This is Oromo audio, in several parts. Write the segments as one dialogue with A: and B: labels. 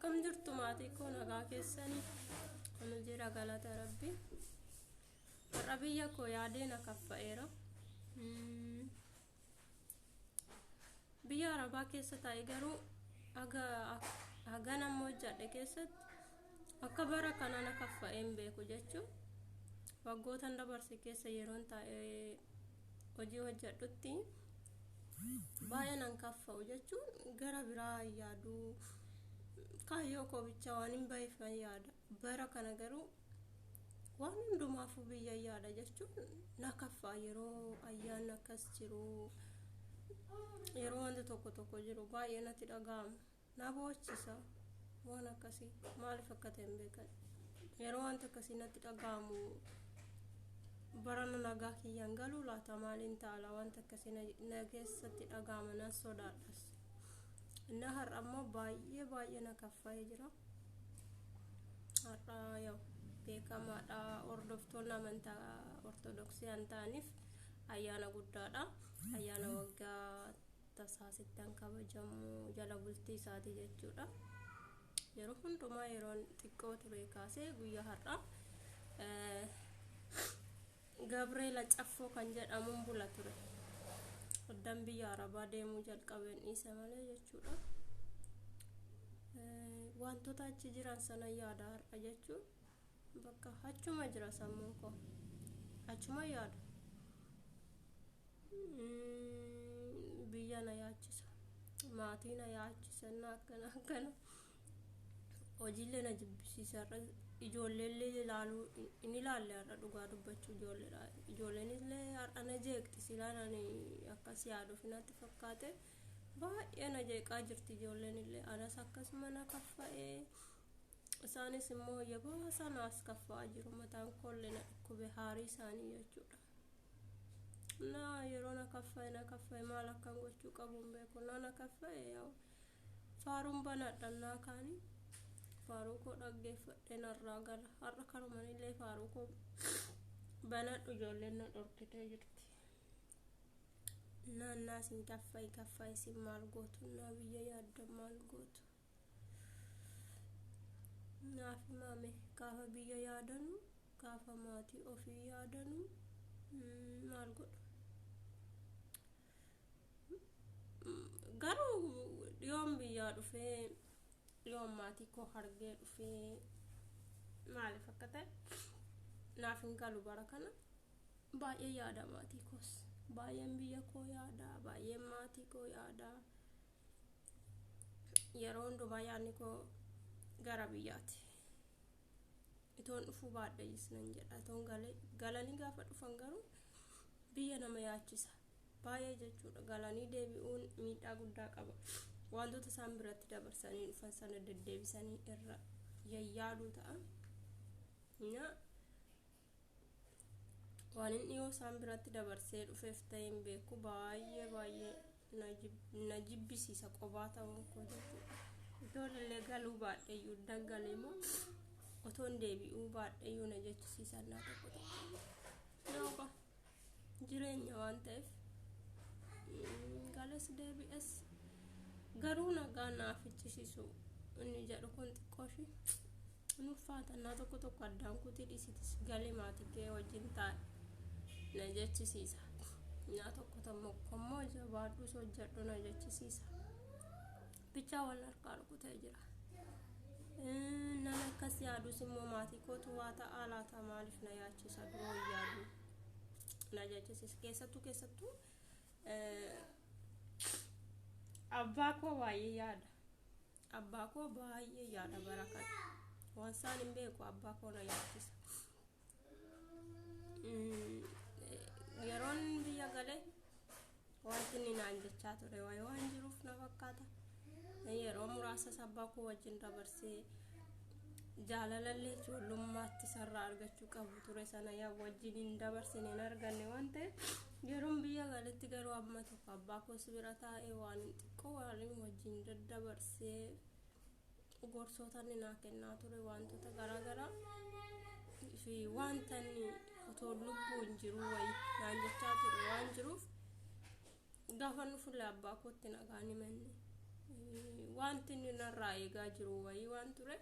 A: akkam jirtu maatii koo nagaa keessanii anu jira galata rabbi har'a biyya koo yaadeen akaffa'eera biyya arabaa keessa taa'e garuu haga namoo jedhe keessatti akka bara kanaan akaffa'een beeku jechuun waggootan dabarse keessa yeroon taa'ee hojii hojjedhutti baay'ee nan kaffa'u jechuun gara biraa yaaduu kaayyoo koo bicha waan hin baay'ifan yaada bara kana garuu waan hundumaafuu biyya yaada jechuun na kaffa'a yeroo ayyaan akkas jiru yeroo wanti tokko jiru baay'ee natti dhaga'ama na bochisa waan akkasii maaliif akka ta'e hin beekan yeroo wanti akkasii natti dhaga'amu barana nagaa kiyyaan galuu laata maaliin taala wanta akkasii na keessatti dhaga'ama nan sodaadhas na har'a ammoo baay'ee na kaffa'ee jira har'a yoo beekamaadha hordoftoonni amantaa ortodoksii an ta'aniif ayyaana guddaadha ayyaana waggaa tasaasittan kabajamu jala bultii isaati jechuudha yeroo hundumaa yeroon xiqqoo ture kaasee guyyaa har'a Gabriela Caffoo kan jedhamuun bula ture hoddan biyya arabaa deemuu jalqabeen isa malee jechuudha wantoota achi jiran sana yaada har'a jechuun bakka achuma jira sammuun koo achuma yaada biyya na yaachisa maatii na yaachisa akkana hojiilee na jibbisiisa ijoollee ilaaluu inni ilaalle har'a dhugaa dubbachuu ijoolleen illee har'a na jeeqti silaanani akkas yaaduuf natti fakkaate baay'ee na jeeqaa jirti ijoolleen illee anas akkasuma na kaffa'ee isaanis immoo yabaa sanaas kaffa'aa jiru mataan kollee na dhukkube haarii isaanii jechuudha na yeroo na kaffa'e maal akkan gochuu qabuun beeku na kaffa'e yaa faaruun banadhannaa kaanii faaruu koo dhaggeeffadhee narraa gala har'a kanumanillee faaruu koo banadhu ijoolleen na dhorkitee jirti naannaa siin kaffa'e siin maal gootu naa biyya yaadda maal gootu naaf maame kaafa biyya yaadanu kaafa maatii ofii yaadanu maal godhu garuu dhiyoon biyyaa dhufee yoom maatii koo hargee dhufee maaliif akka ta'e naaf hin galu bara kana baay'ee yaada maatii koos baay'een biyya koo yaada baay'een maatii koo yaada yeroo hundumaa yaadni koo gara biyyaati itoon dhufuu baadheeyis nan jedha itoon galanii gaafa dhufan garuu biyya nama yaachisa baay'ee jechuudha galanii deebi'uun miidhaa guddaa qaba wantoota isaan biratti dabarsanii dhufan sana deddeebisanii irra yayyaaduu ta'a waan inni yoo isaan biratti dabarsee dhufeef ta'een beeku baay'ee na jibbisiisa qobaa ta'uun koo jechuudha ijoollee galuu baadheeyyuu daggalee moo otoon deebi'uu baadheeyyuu na jechisiisan naa tokko jireenya waan ta'eef galas deebi'es garuu nagaa naaf ichisiisu inni jedhu kun xiqqooshi nuuffaatannaa tokko addaan kutii dhisitis galee maatii kee wajjin taa'e na jechisiisa naa tokko tammoo jabaadhus hojjedhu na jechisiisa bichaa wal harkaa rukutee jira nan akkas yaadus immoo maatii kootu waa ta'aa laata maaliif na yaachisa duroo yaadu na jechisiisa keessattuu abbaa koo baay'ee yaada bara kana waan isaan hin beeku abbaa koo na yaachisa yeroon biyya galee wanti inni naan jechaa ture waan jiruuf na fakkaata yeroo muraasas abbaa koo wajjin dabarsee jaalalallee ijoollummaatti sarraa argachuu qabu ture sana yaa wajjin hin dabarsine hin arganne waan ta'eef yeroon biyya galetti garuu amma tokko abbaa koo bira taa'ee waan xiqqoo waliin wajjin daddabarsee gorsoota inni naa kennaa ture wantoota garaagaraa fi wanta inni otoo lubbuu hin jiru wayi naan jechaa ture waan jiruuf gaafa nu fuula abbaa kootti nagaan himanne wanti inni narraa eegaa jiru wayii waan tureef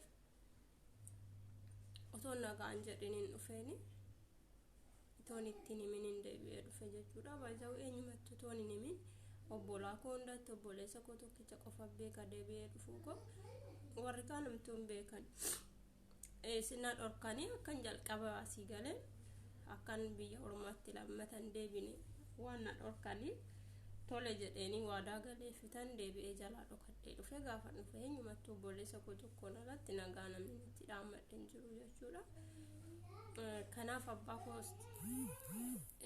A: otoo nagaan jedhiniin dhufeeni itoon ittiin himin hin deebi'ee dhufe jechuudha. Baay'ee eenyumatti otoon hin himin obbolaa koo hundatti obboleessa koo tokkicha qofa beeka deebi'ee dhufuu koo warri kaan namtuu hin beekan. Sina dhorkanii akkan jalqaba asii galee akkan biyya ormaatti lammatan deebine waan na dhorkanii tole jedheeni waadaa galee fitan deebi'ee jalaa dhokadhee dhufe gaafa dhufe eenyumatti obboleessa koo tokkoon alatti nagaa namni itti dhaammadheen jiru jechuudha. Kanaaf abbaa koos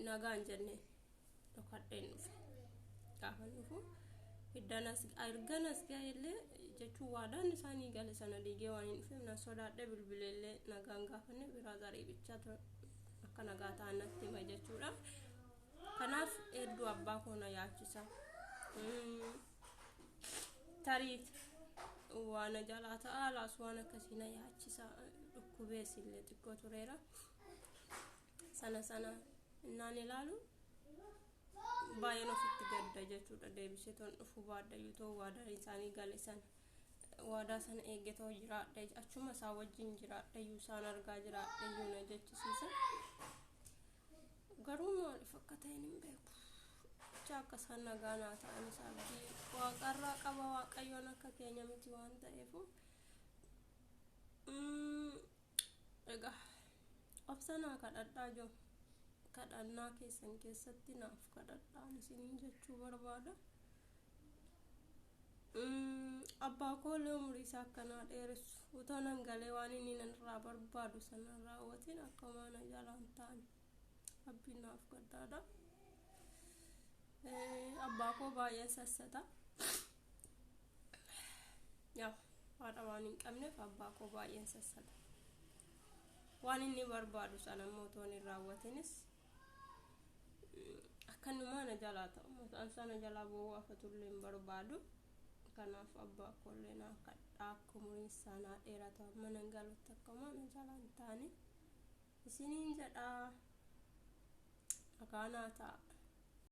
A: nagaan jennee dhokadheen dhufe gaafa dhufu hiddanas arganas gaa'ellee jechuun waadaan isaanii gale sana diigee waan hin dhufeef na sodaadhe bilbileellee nagaan gaafanne biraa zarii bichaa akka nagaa ta'annatti hima jechuudha. Kanaaf hedduu abbaa koo na yaachisa. Tarii waan jalaa ta'aa laas waan akkasii na yaachisa. Dhukkubees illee xiqqoo tureera. Sana innaan ilaalu baay'een ofitti gadda jechuudha. Deebisee toon dhufu baaddayyuu ta'uu waadaan isaanii gale sana waadaa sana eeggatoo jiraadhe achuma isaa wajjin jiraadhayyuu isaan argaa jiraadhayyuu na jechisiisa. Garuu maaliif akka ta'een hin beeku. Akka isaan nagaa naa ta'an isaanii waaqarraa qaba waaqayyoon akka keenya miti waan ta'eef egaa obsanaa kadhadhaa jiru. Kadhannaa keessan keessatti naaf kadhadhaan isiniin jechuu barbaada. Abbaa koo umurii isaa akkanaa dheeressu utoo nan galee waan inni narraa barbaadu sana raawwatiin akka mana jalaan ta'an abbiin naaf gaddaadha. Abbaa koo baay'ee sassata. Yaa haadha waan hin qabneef abbaa koo baay'ee sassata. Waan inni barbaadu sana immoo toon hin raawwatinis akkanuma na jalaa ta'u mataan sana jalaa boo'uu afatullee hin barbaadu. Kanaaf abbaa koollee naa kadhaa akka umuriin isaa naa dheeratu amma nan galutti akkuma na jalaan ta'ani isiniin jedhaa. Akaanaa ta'a.